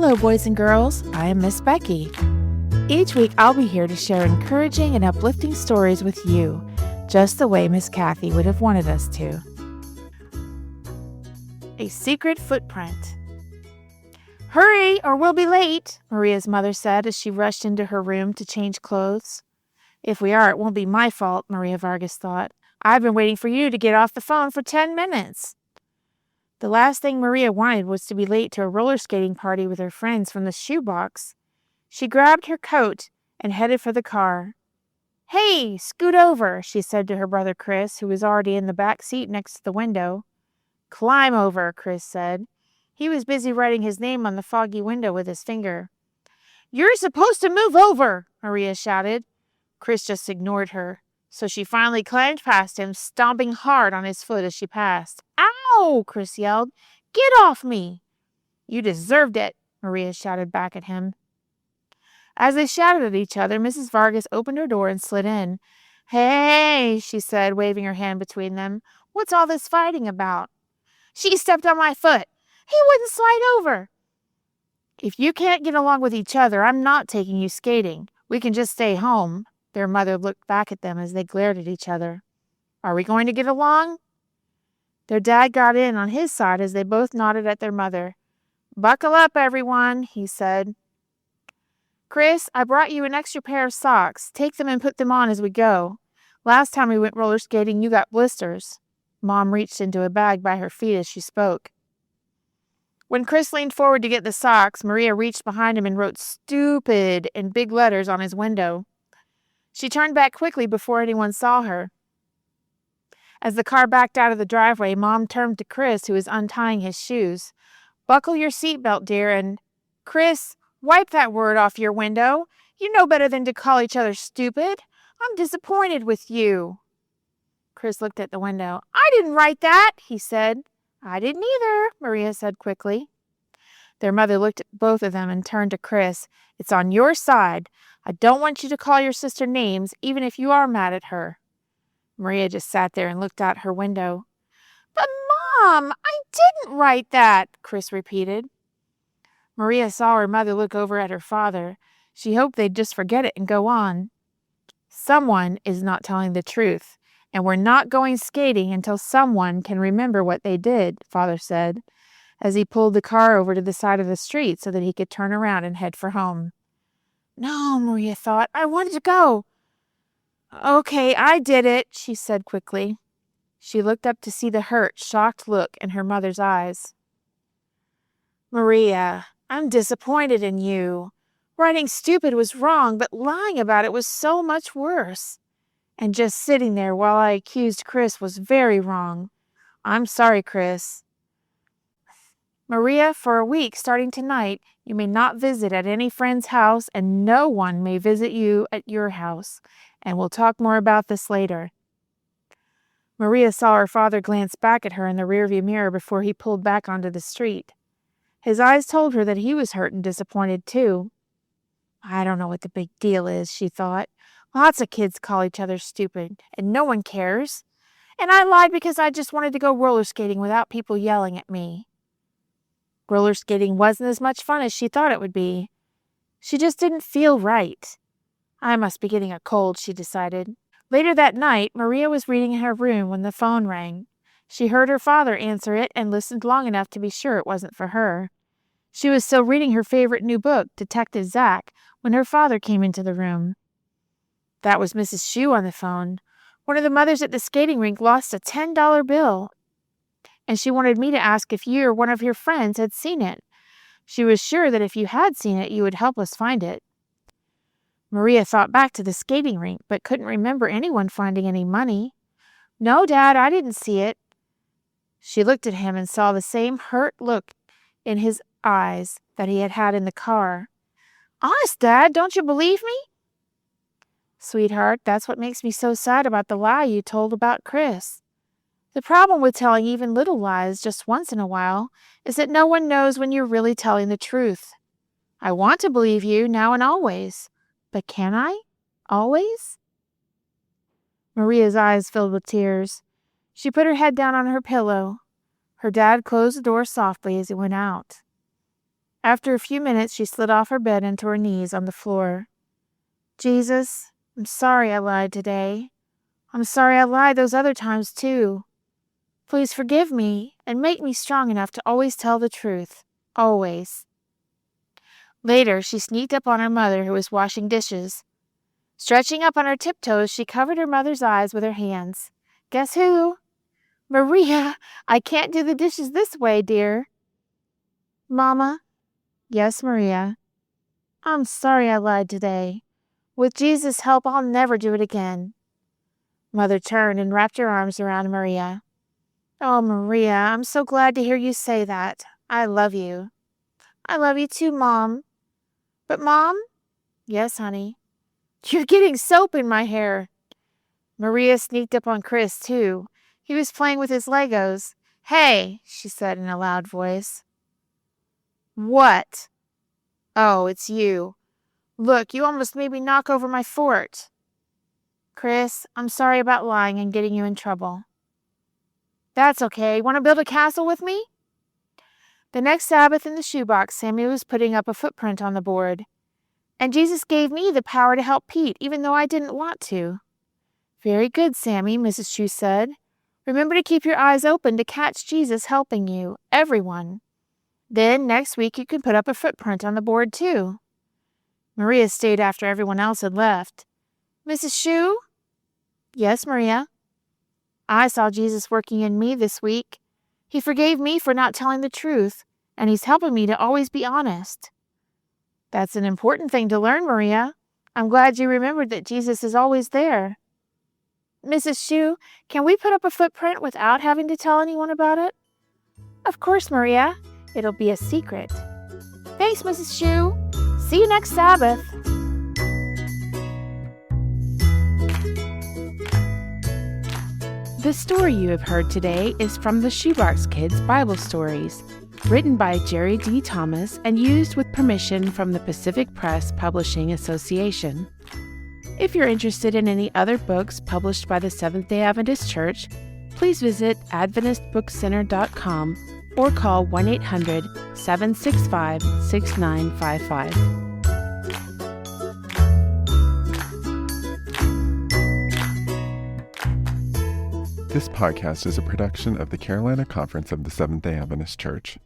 Hello, boys and girls. I am Miss Becky. Each week, I'll be here to share encouraging and uplifting stories with you, just the way Miss Kathy would have wanted us to. A secret footprint. Hurry, or we'll be late, Maria's mother said as she rushed into her room to change clothes. If we are, it won't be my fault, Maria Vargas thought. I've been waiting for you to get off the phone for 10 minutes. The last thing Maria wanted was to be late to a roller skating party with her friends from the Shoebox. She grabbed her coat and headed for the car. Hey, scoot over, she said to her brother Chris, who was already in the back seat next to the window. Climb over, Chris said. He was busy writing his name on the foggy window with his finger. You're supposed to move over, Maria shouted. Chris just ignored her, so she finally climbed past him, stomping hard on his foot as she passed. Ow! Chris yelled. Get off me! You deserved it, Maria shouted back at him. As they shouted at each other, Mrs. Vargas opened her door and slid in. Hey, she said, waving her hand between them. What's all this fighting about? She stepped on my foot. He wouldn't slide over. If you can't get along with each other, I'm not taking you skating. We can just stay home. Their mother looked back at them as they glared at each other. Are we going to get along? Their dad got in on his side as they both nodded at their mother. Buckle up, everyone, he said. Chris, I brought you an extra pair of socks. Take them and put them on as we go. Last time we went roller skating, you got blisters. Mom reached into a bag by her feet as she spoke. When Chris leaned forward to get the socks, Maria reached behind him and wrote stupid in big letters on his window. She turned back quickly before anyone saw her. As the car backed out of the driveway, Mom turned to Chris, who was untying his shoes. Buckle your seatbelt, dear, and... Chris, wipe that word off your window. You know better than to call each other stupid. I'm disappointed with you. Chris looked at the window. I didn't write that, he said. I didn't either, Maria said quickly. Their mother looked at both of them and turned to Chris. It's on your side. I don't want you to call your sister names, even if you are mad at her. Maria just sat there and looked out her window. But, Mom, I didn't write that, Chris repeated. Maria saw her mother look over at her father. She hoped they'd just forget it and go on. Someone is not telling the truth, and we're not going skating until someone can remember what they did, Father said, as he pulled the car over to the side of the street so that he could turn around and head for home. No, Maria thought. I wanted to go. Okay, I did it, she said quickly. She looked up to see the hurt, shocked look in her mother's eyes. Maria, I'm disappointed in you. Writing stupid was wrong, but lying about it was so much worse. And just sitting there while I accused Chris was very wrong. I'm sorry, Chris. Maria, for a week starting tonight, you may not visit at any friend's house, and no one may visit you at your house. And we'll talk more about this later. Maria saw her father glance back at her in the rearview mirror before he pulled back onto the street. His eyes told her that he was hurt and disappointed too. I don't know what the big deal is, she thought. Lots of kids call each other stupid, and no one cares. And I lied because I just wanted to go roller skating without people yelling at me. Roller skating wasn't as much fun as she thought it would be. She just didn't feel right. I must be getting a cold, she decided. Later that night, Maria was reading in her room when the phone rang. She heard her father answer it and listened long enough to be sure it wasn't for her. She was still reading her favorite new book, Detective Zack, when her father came into the room. That was Mrs. Shue on the phone. One of the mothers at the skating rink lost a $10 bill, and she wanted me to ask if you or one of your friends had seen it. She was sure that if you had seen it, you would help us find it. Maria thought back to the skating rink, but couldn't remember anyone finding any money. No, Dad, I didn't see it. She looked at him and saw the same hurt look in his eyes that he had had in the car. Honest, Dad, don't you believe me? Sweetheart, that's what makes me so sad about the lie you told about Chris. The problem with telling even little lies just once in a while is that no one knows when you're really telling the truth. I want to believe you now and always. But can I? Always? Maria's eyes filled with tears. She put her head down on her pillow. Her dad closed the door softly as he went out. After a few minutes, she slid off her bed into her knees on the floor. Jesus, I'm sorry I lied today. I'm sorry I lied those other times too. Please forgive me and make me strong enough to always tell the truth. Always. Later, she sneaked up on her mother, who was washing dishes. Stretching up on her tiptoes, she covered her mother's eyes with her hands. Guess who? Maria, I can't do the dishes this way, dear. Mama? Yes, Maria. I'm sorry I lied today. With Jesus' help, I'll never do it again. Mother turned and wrapped her arms around Maria. Oh, Maria, I'm so glad to hear you say that. I love you. I love you too, Mom. But, Mom? Yes, honey. You're getting soap in my hair. Maria sneaked up on Chris, too. He was playing with his Legos. Hey, she said in a loud voice. What? Oh, it's you. Look, you almost made me knock over my fort. Chris, I'm sorry about lying and getting you in trouble. That's okay. Want to build a castle with me? The next Sabbath in the shoebox, Sammy was putting up a footprint on the board. And Jesus gave me the power to help Pete, even though I didn't want to. Very good, Sammy, Mrs. Shue said. Remember to keep your eyes open to catch Jesus helping you, everyone. Then next week you can put up a footprint on the board too. Maria stayed after everyone else had left. Mrs. Shue? Yes, Maria. I saw Jesus working in me this week. He forgave me for not telling the truth, and he's helping me to always be honest. That's an important thing to learn, Maria. I'm glad you remembered that Jesus is always there. Mrs. Shue, can we put up a footprint without having to tell anyone about it? Of course, Maria. It'll be a secret. Thanks, Mrs. Shue. See you next Sabbath. The story you have heard today is from the Shoebox Kids Bible Stories, written by Jerry D. Thomas and used with permission from the Pacific Press Publishing Association. If you're interested in any other books published by the Seventh-day Adventist Church, please visit AdventistBookCenter.com or call 1-800-765-6955. This podcast is a production of the Carolina Conference of the Seventh-day Adventist Church.